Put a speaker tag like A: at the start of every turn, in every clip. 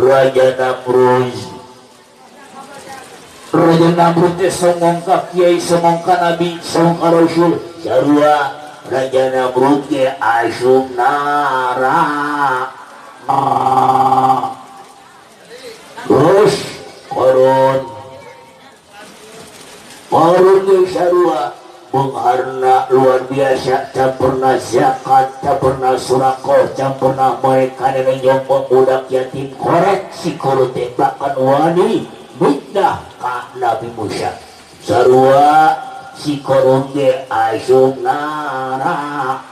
A: Raja Namrud. Raja Namrud teh songong ka kiai, songong ka nabi, songong ka rasul. Sarua Raja Namrud ge asup neraka. Terus Korun ge sarua mengharna luar biasa, campurna zakat, campurna surakoh, campurna mereka yang budak yatim, korek si Korun teh bahkan wani mindah ka Nabi Musa. Sarua si Korun ge asup neraka.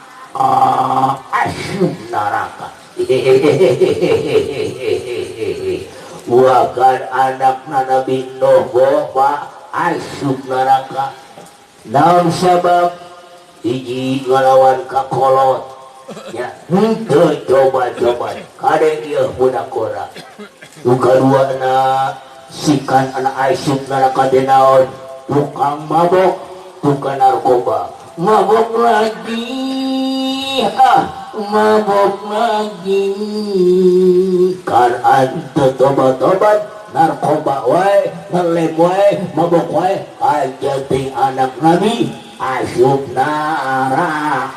A: Asup neraka. Wakan anakna Nabi Nuh bawa asup neraka. Naon sabab hiji ngalawan ka kolot ya henteu coba-coba kade ieu budak kora. Nu kaduana sikan anak asup neraka teh naon? Tukang mabok, tukang narkoba. Mabok lagi, mabok lagi. Kan ante tobat-tobat, narkoba wae, ngelem wae, mabok wae, aja ting anak Nabi asup neraka.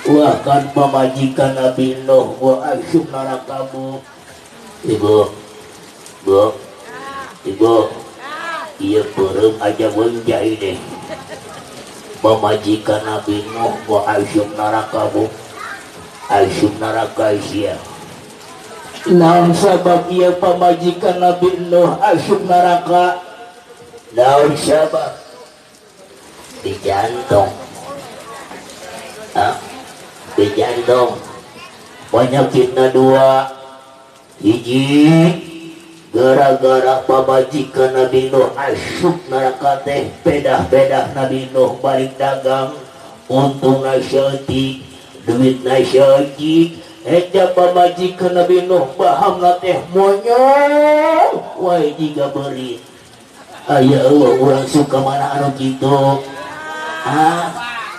A: Wah kan pamajikan Nabi Nuh wa asup neraka bu. Ibu, iya perem aja wenjai deh. Pemajikan Nabi Nuh wa asup neraka bu. Asup neraka sia. Naon sabab iya pemajikan Nabi Nuh asup neraka? Naon sabab? Di jantung. Di jantung. Penyakitna dua. Hiji gara-gara pamajikan Nabi Nuh asup neraka teh pedah-pedah Nabi Nuh balik dagang untung nasyati duit nasyati eja pamajikan Nabi Nuh paham teh monyong wae jiga beri aya urang suka mana anu kitu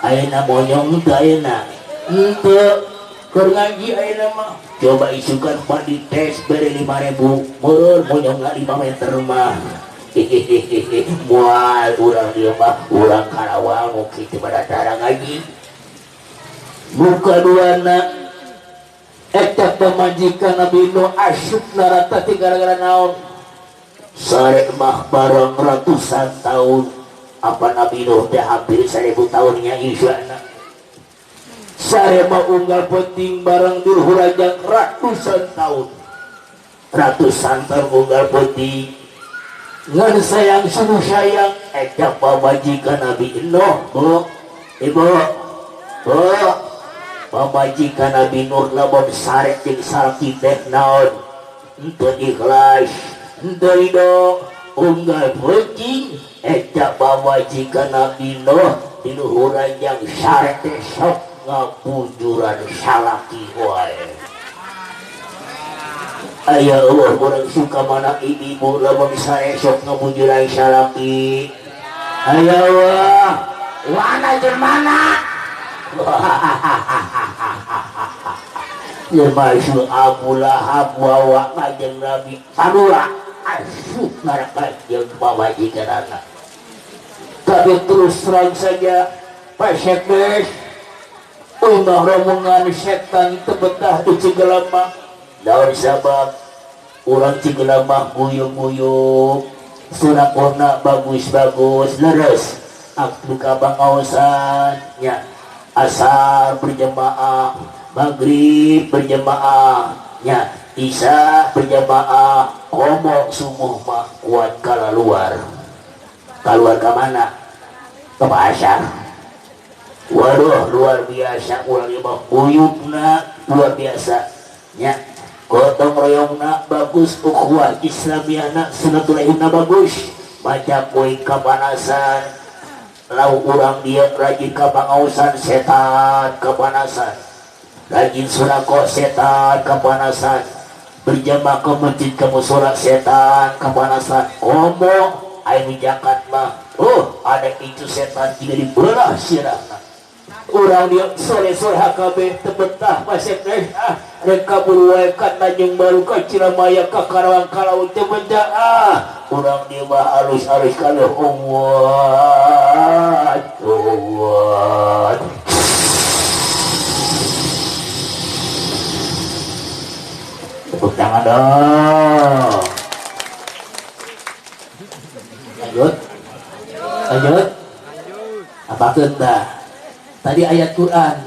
A: ayeuna monyong teu ayeuna henteu keur ngaji ayeuna mah coba isukan Pak di tes beri 5.000 meureun monyong 5 meter mah moal urang dia mah urang Karawang kitu pada cara ngaji muka duana eta pamajikan Nabi Nuh asup neraka teh gara-gara naon sare mah bareng ratusan tahun apa Nabi Nuh teh hampir 1000 tahunnya isyana sare mah unggal penting bareng dirhurajang ratusan tahun unggal penting ngan sayang sunu sayang eta pamajikan Nabi Nuh bu ibu bu pamajikan Nabi Nuh lamun sare jeung salaki teh naon henteu ikhlas henteu ridho unggal penting eta pamajikan Nabi Nuh dirhurajang sare teh sok ngapujuran salaki wae. Aya Allah urang suka mana ibu lamun sae sok ngapujuran salaki. Aya Allah, wana jeung mana? Ya masuk Abu Lahab wawa jeung Nabi Sarua asup neraka jeung pamajikan anak. Tapi terus terang saja Pak Syekh ulah rombongan setan tebetah di Cigelama daun sabab urang Cigelama guyung-guyung surakorna bagus-bagus leres aktu kabangaosannya asar berjemaah maghrib berjemaahnya isya berjemaah komo sumuh mah kuat keluar ke mana ke pasar. Waduh luar biasa ulang mah buyutna luar biasa nya gotong royongna bagus ukhuwah islamiyana silaturahimna bagus baca poe kapanasan lau urang dia rajin kapangausan setan kapanasan rajin surako setan kapanasan berjamaah ke masjid ke musola setan kapanasan komo ayo jakat mah ada itu setan tidak dibelah sirahna urang dia sore-sore HKB tebetah pasek reka buru kana jeung baru ka Ciramaya ka Karawang kalau teu benda urang dia mah alus-alus kana Allah tepuk tangan dong. Lanjut apa kita tadi ayat Quran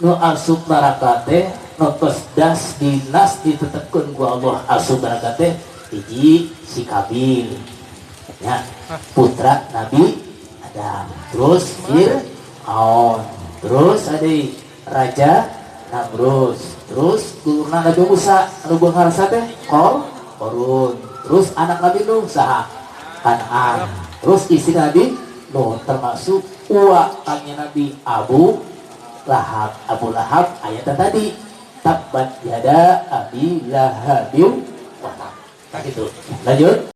A: nu asup neraka teh nu das dinas ditetepkeun ku Allah asup neraka teh hiji si Kabil ya putra Nabi Adam, terus Fir'aun, terus ada Raja Namrud, terus turuna Nabi Musa anu beunghar teh Qarun, terus anak Nabi Nuh saha Kan'an, terus istri Nabi Nuh termasuk kanya Nabi Abu Lahab ayatnya tadi tabbat yada abi lahabin gitu. Lanjut.